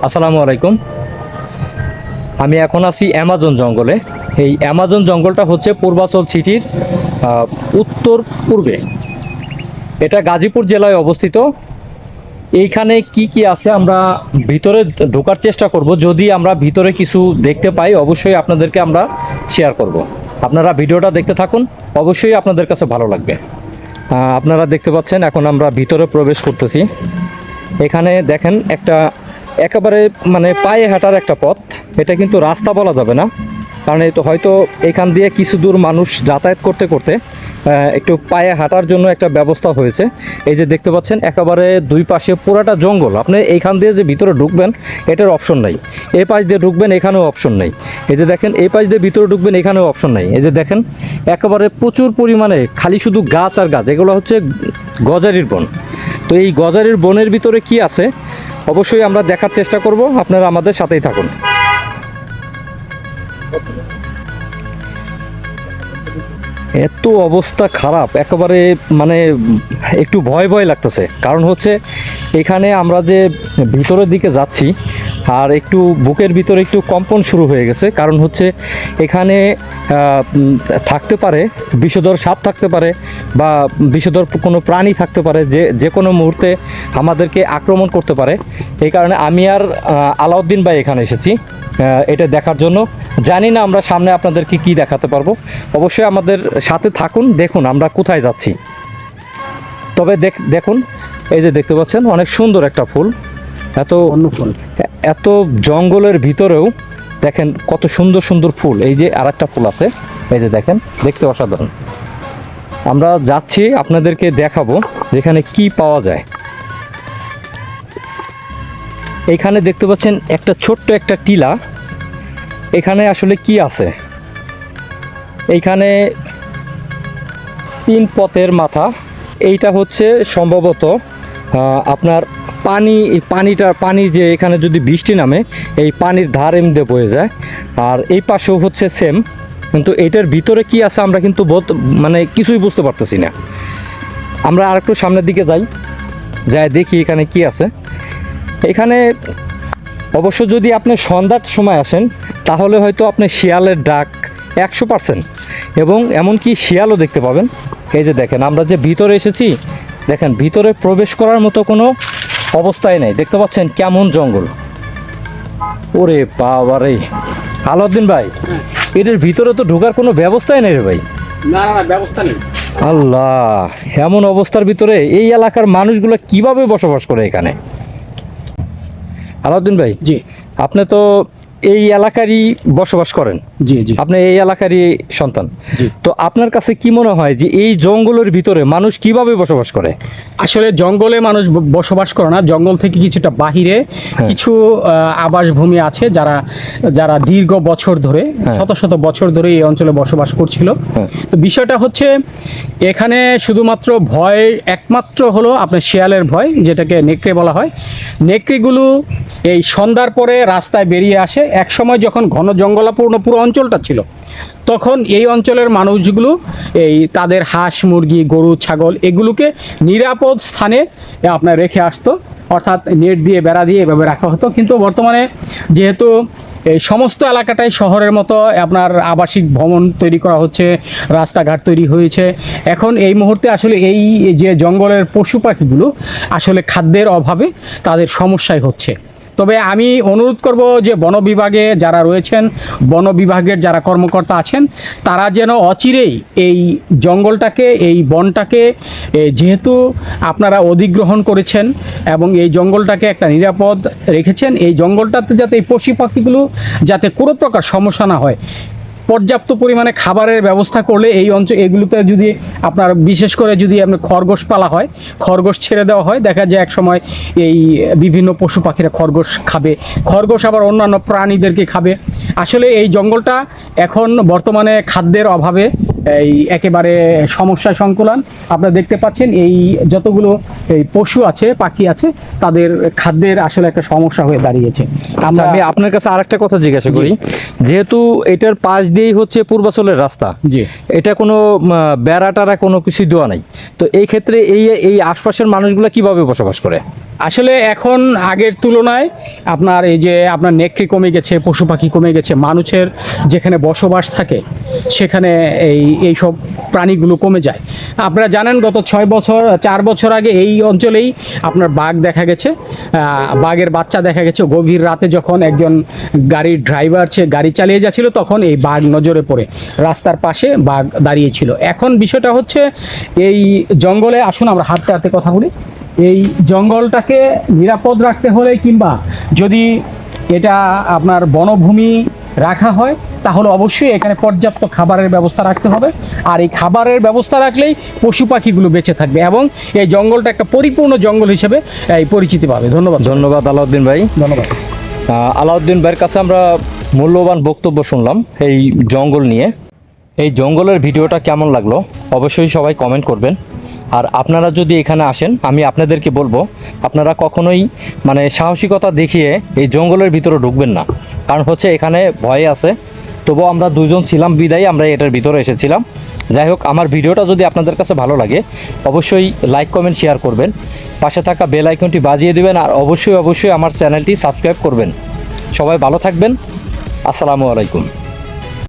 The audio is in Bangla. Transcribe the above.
আসসালামু আলাইকুম। আমি এখন আছি অ্যামাজন জঙ্গলে। এই অ্যামাজন জঙ্গলটা হচ্ছে পূর্বাচল সিটির উত্তর পূর্বে। এটা গাজীপুর জেলায় অবস্থিত। এইখানে কি কি আছে আমরা ভিতরে ঢোকার চেষ্টা করব। যদি আমরা ভিতরে কিছু দেখতে পাই অবশ্যই আপনাদেরকে আমরা শেয়ার করব। আপনারা ভিডিওটা দেখতে থাকুন, অবশ্যই আপনাদের কাছে ভালো লাগবে। আপনারা দেখতে পাচ্ছেন এখন আমরা ভিতরে প্রবেশ করতেছি। এখানে দেখেন একটা একেবারে মানে পায়ে হাঁটার একটা পথ। এটা কিন্তু রাস্তা বলা যাবে না, কারণ এই তো হয়তো এখান দিয়ে কিছু দূর মানুষ যাতায়াত করতে করতে একটু পায়ে হাঁটার জন্য একটা ব্যবস্থা হয়েছে। এই যে দেখতে পাচ্ছেন একেবারে দুই পাশে পুরাটা জঙ্গল। আপনি এইখান দিয়ে যে ভিতরে ঢুকবেন এটার অপশন নাই, এই পাশ দিয়ে ঢুকবেন এখানেও অপশন নাই। এই যে দেখেন এই পাশ দিয়ে ভিতরে ঢুকবেন এখানেও অপশন নাই। এই যে দেখেন একেবারে প্রচুর পরিমাণে খালি শুধু গাছ আর গাছ। এগুলো হচ্ছে গজারির বন। তো এই গজারির বনের ভিতরে কি আছে অবশ্যই আমরা দেখার চেষ্টা করব, আপনারা আমাদের সাথেই থাকুন। এত অবস্থা খারাপ একেবারে, মানে একটু ভয় ভয় লাগতেছে। কারণ হচ্ছে এখানে আমরা যে ভিতরের দিকে যাচ্ছি আর একটু বুকের ভিতরে একটু কম্পন শুরু হয়ে গেছে। কারণ হচ্ছে এখানে থাকতে পারে বিষধর সাপ, থাকতে পারে বা বিষধর কোনো প্রাণী থাকতে পারে, যে কোনো মুহূর্তে আমাদেরকে আক্রমণ করতে পারে। এই কারণে আমি আর আলাউদ্দিন ভাই এখানে এসেছি এটা দেখার জন্য। জানি না আমরা সামনে আপনাদেরকে কি দেখাতে পারবো। অবশ্যই আমাদের সাথে থাকুন, দেখুন আমরা কোথায় যাচ্ছি। তবে দেখুন এই যে দেখতে পাচ্ছেন অনেক সুন্দর একটা ফুল। এত জঙ্গলের ভিতরেও দেখেন কত সুন্দর সুন্দর ফুল। এই যে আর একটা ফুল আছে, এই যে দেখেন, দেখতে অসাধারণ। আমরা যাচ্ছি আপনাদেরকে দেখাবো যেখানে কি পাওয়া যায়। এইখানে দেখতে পাচ্ছেন একটা ছোট্ট একটা টিলা। এখানে আসলে কি আছে, এইখানে 3 পথের মাথা। এইটা হচ্ছে সম্ভবত আপনার পানি যে এখানে যদি বৃষ্টি নামে এই পানির ধার এমনি বয়ে যায়। আর এই পাশেও হচ্ছে সেম, কিন্তু এটার ভিতরে কি আছে আমরা কিন্তু মানে কিছুই বুঝতে পারতেছি না। আমরা আর একটু সামনের দিকে যাই দেখি এখানে কি আছে। এখানে অবশ্য যদি আপনি সন্ধ্যার সময় আসেন তাহলে হয়তো আপনি শিয়ালের ডাক 100% এবং এমনকি শিয়ালও দেখতে পাবেন। এই যে দেখেন আমরা যে ভিতরে এসেছি, দেখেন ভিতরে প্রবেশ করার মতো কোনো অবস্থাই নাই। দেখতে পাচ্ছেন কেমন জঙ্গল। ওরে বাবারে আলাউদ্দিন ভাই, এটার ভিতরে তো ঢোকার কোনো ব্যবস্থাই নেই রে ভাই। না ব্যবস্থা নেই। আল্লাহ, এমন অবস্থার ভিতরে এই এলাকার মানুষগুলো কিভাবে বসবাস করে এখানে? আলাউদ্দিন ভাই, জি, আপনি তো এই এলাকারই বসবাস করেন। জি জি, আপনি এই এলাকারই সন্তান। জি। তো আপনার কাছে কি মনে হয় যে এই জঙ্গলের ভিতরে মানুষ কিভাবে বসবাস করে? আসলে জঙ্গলে মানুষ বসবাস করে না, জঙ্গল থেকে কিছুটা বাহিরে কিছু আবাসভূমি আছে যারা দীর্ঘ বছর ধরে, শত শত বছর ধরে এই অঞ্চলে বসবাস করছিল। তো বিষয়টা হচ্ছে এখানে শুধুমাত্র ভয় একমাত্র হলো আপনার শিয়ালের ভয়, যেটাকে নেকড়ে বলা হয়। নেকড়েগুলো এই সন্ধ্যার পরে রাস্তায় বেরিয়ে আসে। এক সময় যখন ঘন জঙ্গলাপূর্ণ পুরো অঞ্চলটা ছিল তখন এই অঞ্চলের মানুষগুলো তাদের হাঁস মুরগি গরু ছাগল এগুলোকে নিরাপদ স্থানে আপনার রেখে আসতো, অর্থাৎ নেট দিয়ে বেড়া দিয়ে এভাবে রাখা হতো। কিন্তু বর্তমানে যেহেতু এই সমস্ত এলাকাটাই শহরের মতো আপনার আবাসিক ভবন তৈরি করা হচ্ছে, রাস্তাঘাট তৈরি হয়েছে, এখন এই মুহূর্তে আসলে এই যে জঙ্গলের পশু পাখিগুলো আসলে খাদ্যের অভাবে তাদের সমস্যাই হচ্ছে। তবে আমি অনুরোধ করব যে বন বিভাগে যারা রয়েছেন, বন বিভাগের যারা কর্মকর্তা আছেন, তারা যেন অচিরেই এই জঙ্গলটাকে, এই বনটাকে যেহেতু আপনারা অধিগ্রহণ করেছেন এবং এই জঙ্গলটাকে একটা নিরাপদ রেখেছেন, এই জঙ্গলটাতে যাতে এই পশু পাখিগুলো যাতে কোনো প্রকার সমস্যা না হয়, পর্যাপ্ত পরিমাণে খাবারের ব্যবস্থা করলে এই এগুলোতে যদি আপনার বিশেষ করে যদি আপনার খরগোশ পালা হয়, খরগোশ ছেড়ে দেওয়া হয়, দেখা যায় এক সময় এই বিভিন্ন পশু পাখিরা খরগোশ খাবে, খরগোশ আবার অন্যান্য প্রাণীদেরকে খাবে। আসলে এই জঙ্গলটা এখন বর্তমানে খাদ্যের অভাবে এই একেবারে সমস্যায় সংকুলান। আপনারা দেখতে পাচ্ছেন এই যতগুলো এই পশু আছে, পাখি আছে, তাদের খাদ্যের আসলে একটা সমস্যা হয়ে দাঁড়িয়েছে। আচ্ছা, আমি আপনার কাছে আরেকটা কথা জিজ্ঞাসা করি, যেহেতু এটার পাশ দিয়েই হচ্ছে পূর্বাচলের রাস্তা, জি এটা কোনো বেড়া টারা কোনো কিছু দেওয়া নাই, তো এই ক্ষেত্রে এই এই আশপাশের মানুষগুলো কিভাবে বসবাস করে? আসলে এখন আগের তুলনায় আপনার এই যে আপনার নেকড়ি কমে গেছে, পশু পাখি কমে গেছে, মানুষের যেখানে বসবাস থাকে সেখানে এই সব প্রাণীগুলো কমে যায়। আপনারা জানেন গত 4 বছর আগে এই অঞ্চলেই আপনার বাঘ দেখা গেছে, বাঘের বাচ্চা দেখা গেছে। গভীর রাতে যখন একজন গাড়ির ড্রাইভার গাড়ি চালিয়ে যাচ্ছিল, তখন এই বাঘ নজরে পড়ে, রাস্তার পাশে বাঘ দাঁড়িয়েছিল। এখন বিষয়টা হচ্ছে এই জঙ্গলে, আসুন আমরা হাঁটতে হাঁটতে কথা বলি, এই জঙ্গলটাকে নিরাপদ রাখতে হলে কিংবা যদি এটা আপনার বনভূমি রাখা হয়, তাহলে অবশ্যই এখানে পর্যাপ্ত খাবারের ব্যবস্থা রাখতে হবে। আর এই খাবারের ব্যবস্থা রাখলেই পশু পাখিগুলো বেঁচে থাকবে এবং এই জঙ্গলটা একটা পরিপূর্ণ জঙ্গল হিসেবে এই পরিচিতি পাবে। ধন্যবাদ। ধন্যবাদ আলাউদ্দিন ভাই। ধন্যবাদ। আলাউদ্দিন ভাইয়ের কাছে আমরা মূল্যবান বক্তব্য শুনলাম এই জঙ্গল নিয়ে। এই জঙ্গলের ভিডিওটা কেমন লাগলো অবশ্যই সবাই কমেন্ট করবেন। আর আপনারা যদি এখানে আসেন, আমি আপনাদেরকে বলবো আপনারা কখনোই মানে সাহসিকতা দেখিয়ে এই জঙ্গলের ভিতরে ঢুকবেন না, কারণ হচ্ছে এখানে ভয় আছে। তবুও আমরা দুজন ছিলাম বিদায় আমরা এটার ভিতরে এসেছিলাম। যাই হোক, আমার ভিডিওটা যদি আপনাদের কাছে ভালো লাগে অবশ্যই লাইক কমেন্ট শেয়ার করবেন, পাশে থাকা বেল আইকনটি বাজিয়ে দেবেন, আর অবশ্যই আমার চ্যানেলটি সাবস্ক্রাইব করবেন। সবাই ভালো থাকবেন। আসসালামু আলাইকুম।